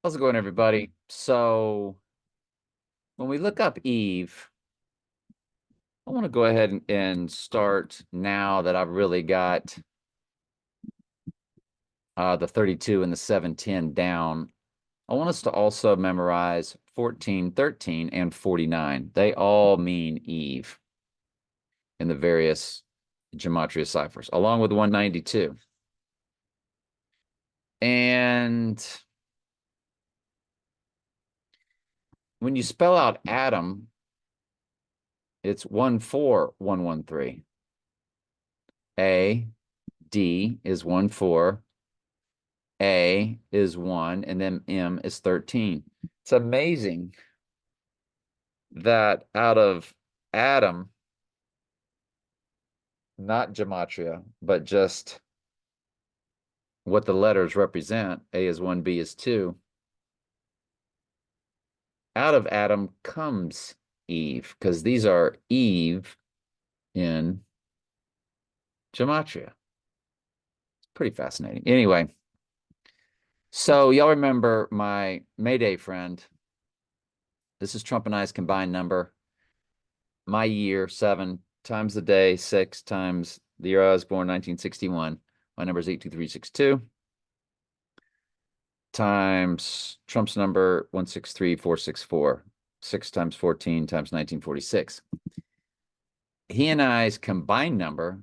How's it going, everybody? So when we look up Eve, I want to go ahead and start now that I've really got the 32 and the 710 down. I want us to also memorize 14, 13, and 49. They all mean Eve in the various gematria ciphers, along with 192. And when you spell out Adam, it's 14113. A, D is 14. A is 1, and then M is 13. It's amazing that out of Adam, not gematria, but just what the letters represent, A is 1, B is 2, out of Adam comes Eve, because these are Eve in gematria. It's pretty fascinating. Anyway, so y'all remember my Mayday friend. This is Trump and I's combined number. My year, 7 times the day, 6 times the year I was born, 1961. My number is 82362. Times Trump's number, 163464. 6 times 14 times 1946. He and I's combined number,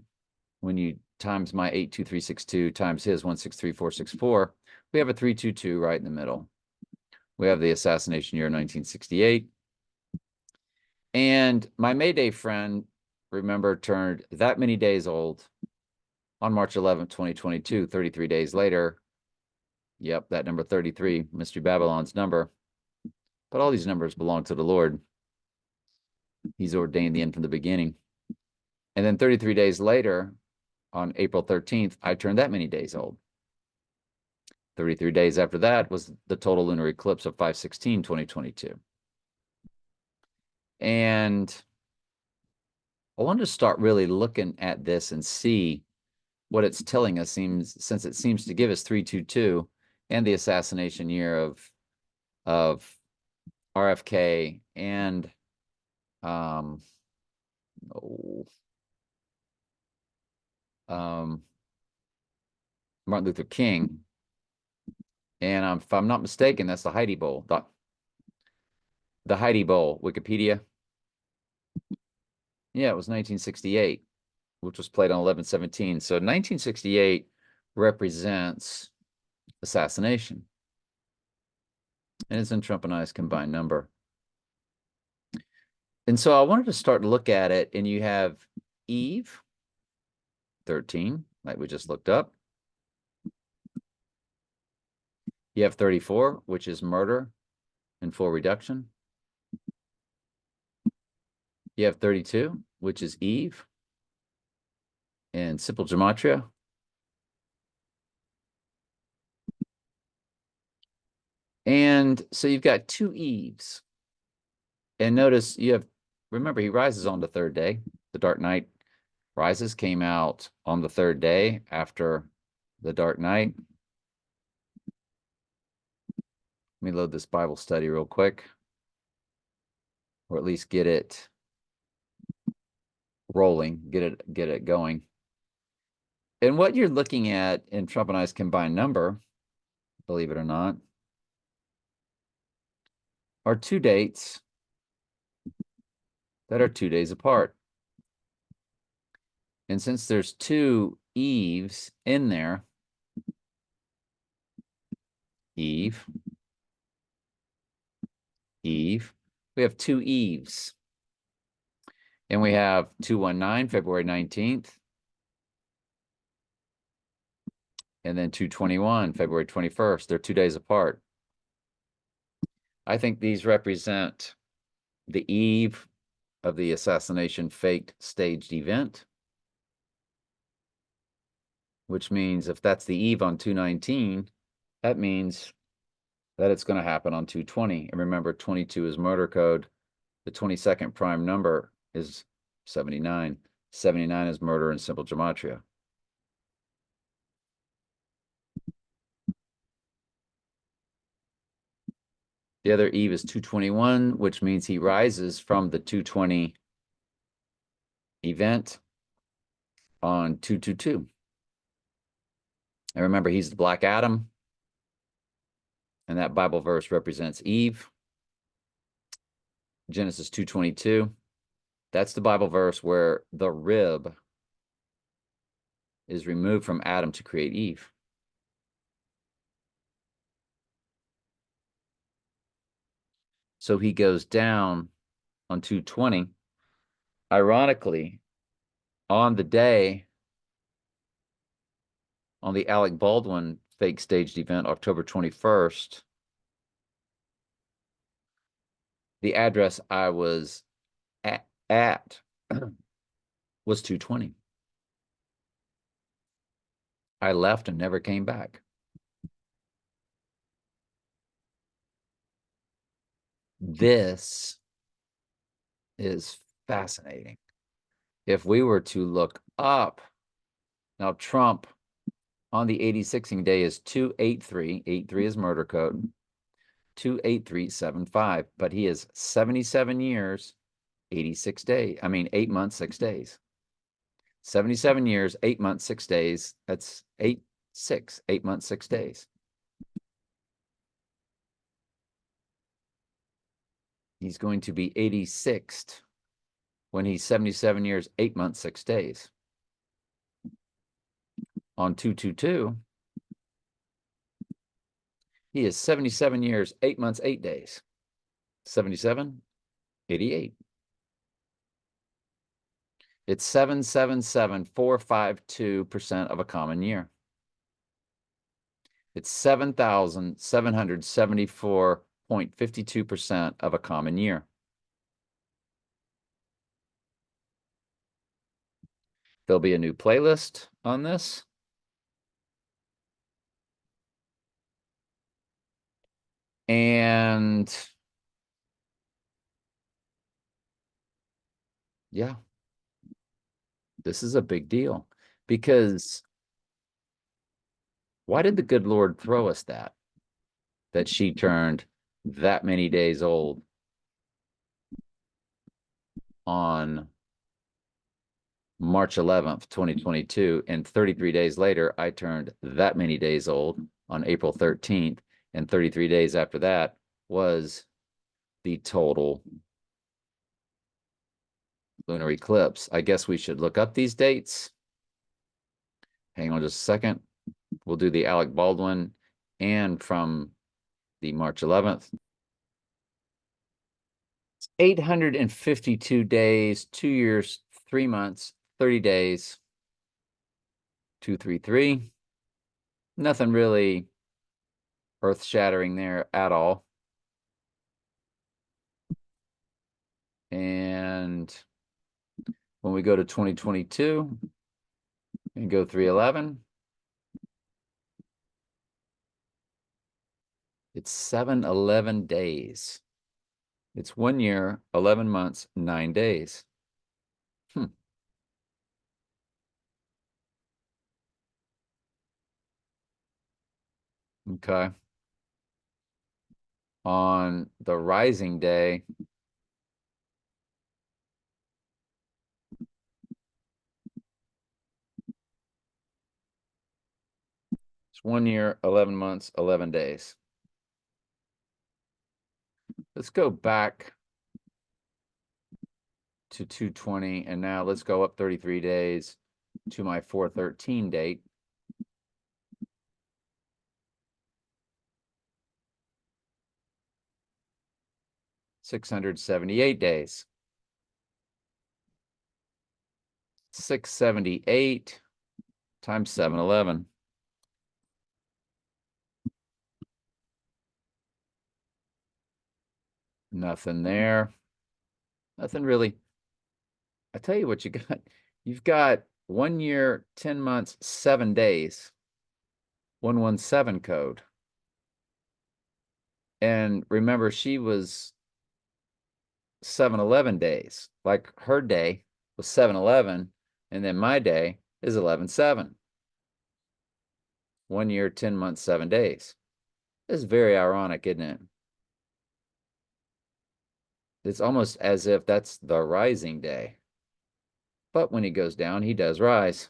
when you times my 82362 times his 163464, we have a 322 right in the middle. We have the assassination year 1968. And my Mayday friend, remember, turned that many days old on March 11th, 2022, 33 days later. Yep, that number 33, Mystery Babylon's number. But all these numbers belong to the Lord. He's ordained the end from the beginning. And then 33 days later, on April 13th, I turned that many days old. 33 days after that was the total lunar eclipse of 5/16/2022. And I wanted to start really looking at this and see what it's telling us, since it seems to give us 322 and the assassination year of RFK and Martin Luther King. And if I'm not mistaken, that's the Heidi Bowl. The Heidi Bowl, Wikipedia. Yeah, it was 1968, which was played on 11/17. So 1968 represents assassination. And it's in Trump and I's combined number. And so I wanted to start to look at it, and you have Eve, 13, like we just looked up. You have 34, which is murder and full reduction. You have 32, which is Eve and simple gematria. And so you've got two Eves. And notice you have, remember, he rises on the third day. The Dark Knight Rises came out on the third day after the Dark Knight. Let me load this Bible study real quick, or at least get it rolling, get it going. And what you're looking at in Trump and I's combined number, believe it or not, are two dates that are 2 days apart. And since there's two Eves in there, Eve, Eve, we have two Eves. And we have 219, February 19th. And then 221, February 21st. They're 2 days apart. I think these represent the eve of the assassination faked staged event, which means if that's the eve on 219, that means that it's going to happen on 220. And remember, 22 is murder code. The 22nd prime number is 79. 79 is murder in simple gematria. The other eve is 221, which means he rises from the 220 event on 222. And remember, he's the Black Adam. And that Bible verse represents Eve. Genesis 2:22. That's the Bible verse where the rib is removed from Adam to create Eve. So he goes down on 220. Ironically, on the day, on the Alec Baldwin fake staged event, October 21st, the address I was at was 220. I left and never came back. This is fascinating. If we were to look up, now Trump on the 86ing day is 283. 83 is murder code. 28375, but he is 77 years, 86 days. I mean, 8 months, 6 days. 77 years, 8 months, 6 days. That's 8 months, 6 days. He's going to be 86th when he's 77 years, 8 months, 6 days. On 222, he is 77 years, 8 months, 8 days. 77, 88. It's 777,452% of a common year. It's 7,774.52% of a common year. There'll be a new playlist on this. And yeah, this is a big deal because why did the good Lord throw us that she turned that many days old on March 11th, 2022, and 33 days later, I turned that many days old on April 13th, and 33 days after that was the total lunar eclipse. I guess we should look up these dates. Hang on just a second. We'll do the Alec Baldwin and from the March 11th. It's 852 days, 2 years, 3 months, 30 days, 233. Nothing really earth-shattering there at all. And when we go to 2022 and go 311, it's 711 days. It's 1 year, 11 months, 9 days. Okay. On the rising day, it's 1 year, 11 months, 11 days. Let's go back to 220, and now let's go up 33 days to my 413 date. $678 days. 678 times 711. Nothing there. Nothing really. I tell you what you got. You've got 1 year, 10 months, 7 days. 117 code. And remember, she was 711 days. Like her day was 711, and then my day is 11/7. 1 year, 10 months, 7 days. It's very ironic, isn't it? It's almost as if that's the rising day. But when he goes down, he does rise.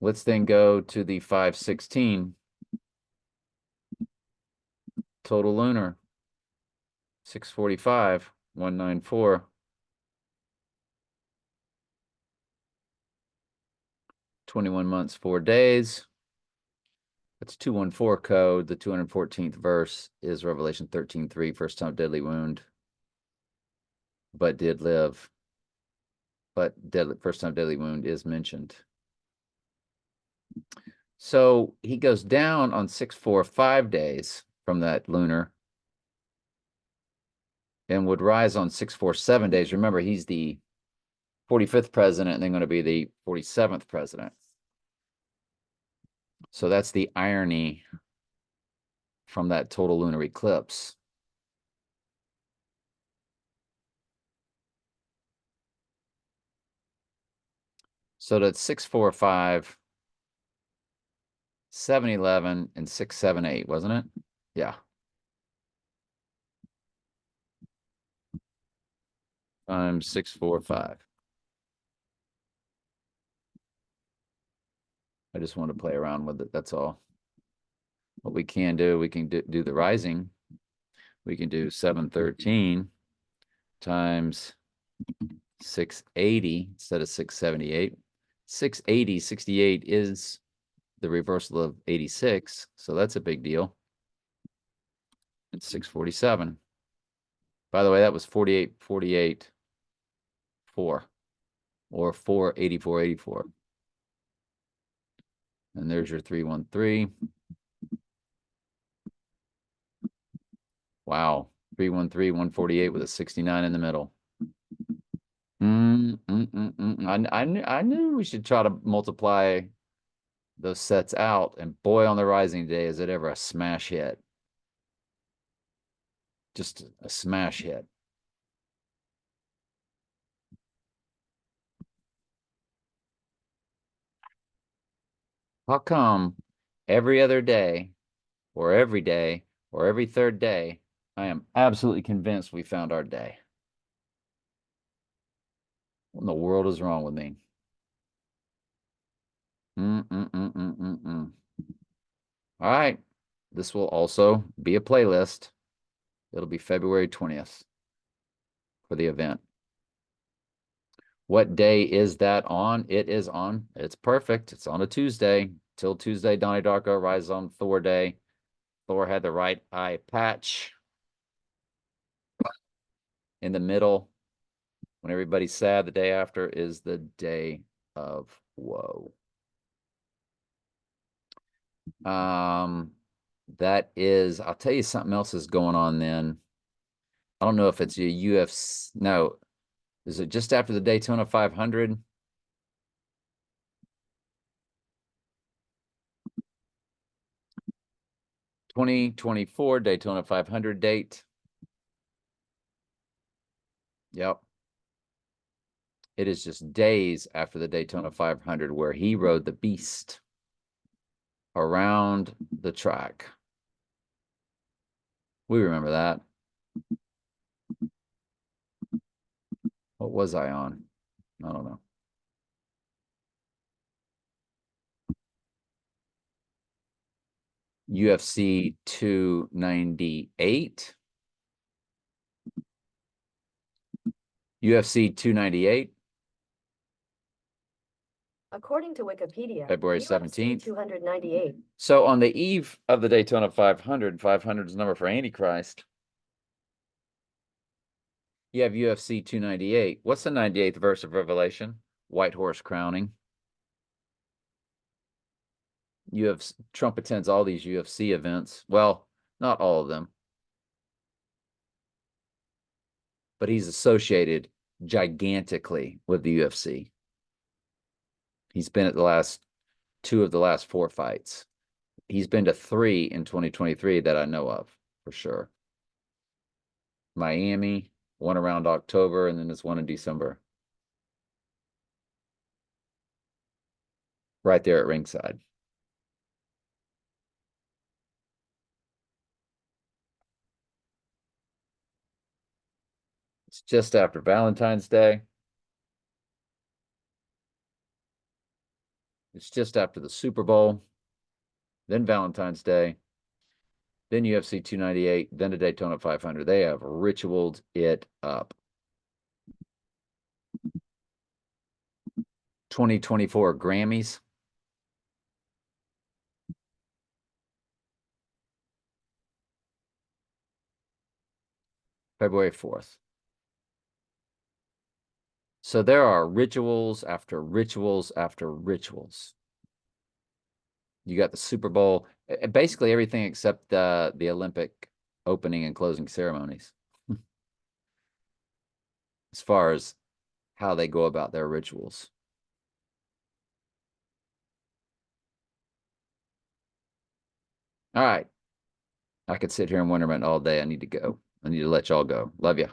Let's then go to the 516 total lunar. 645, 194. 21 months, 4 days. That's 214 code. The 214th verse is Revelation 13:3, first time deadly wound, but did live. But first time deadly wound is mentioned. So he goes down on 645 days from that lunar and would rise on 647 days. Remember, he's the 45th president and then going to be the 47th president. So that's the irony from that total lunar eclipse. So that's 645, 711, and 678, wasn't it? Yeah. Times 645. I just want to play around with it. That's all. What we can do, we can do the rising. We can do 713 times 680 instead of 678. 680, 68 is the reversal of 86. So that's a big deal. It's 647. By the way, that was 48, 48, 4 or 484, 84. And there's your 313. Wow. 313, 148 with a 69 in the middle. I knew we should try to multiply those sets out, and boy, on the rising day, is it ever a smash hit. Just a smash hit. How come every other day, or every day, or every third day, I am absolutely convinced we found our day? What in the world is wrong with me? All right. This will also be a playlist. It'll be February 20th for the event. What day is that on? It is on. It's perfect. It's on a Tuesday. Till Tuesday, Donnie Darko rises on Thor Day. Thor had the right eye patch in the middle. When everybody's sad, the day after is the day of woe. That is, I'll tell you something else is going on then. I don't know if it's a UFC. No, is it just after the Daytona 500? 2024 Daytona 500 date. Yep. It is just days after the Daytona 500 where he rode the beast around the track. We remember that. What was I on? I don't know. UFC 298. UFC 298. According to Wikipedia, February UFC 17th. 298. So on the eve of the Daytona 500, 500 is number for Antichrist. You have UFC 298. What's the 98th verse of Revelation? White horse crowning. Trump attends all these UFC events. Well, not all of them. But he's associated gigantically with the UFC. He's been at the last 2 of the last 4 fights. He's been to 3 in 2023 that I know of, for sure. Miami, one around October, and then there's one in December. Right there at ringside. just after Valentine's Day. It's just after the Super Bowl, then Valentine's Day, then UFC 298, then the Daytona 500. They have ritualed it up. 2024 Grammys. February 4th. So there are rituals after rituals after rituals. You got the Super Bowl, basically everything except the Olympic opening and closing ceremonies. As far as how they go about their rituals. All right. I could sit here in wonderment all day. I need to go. I need to let y'all go. Love you.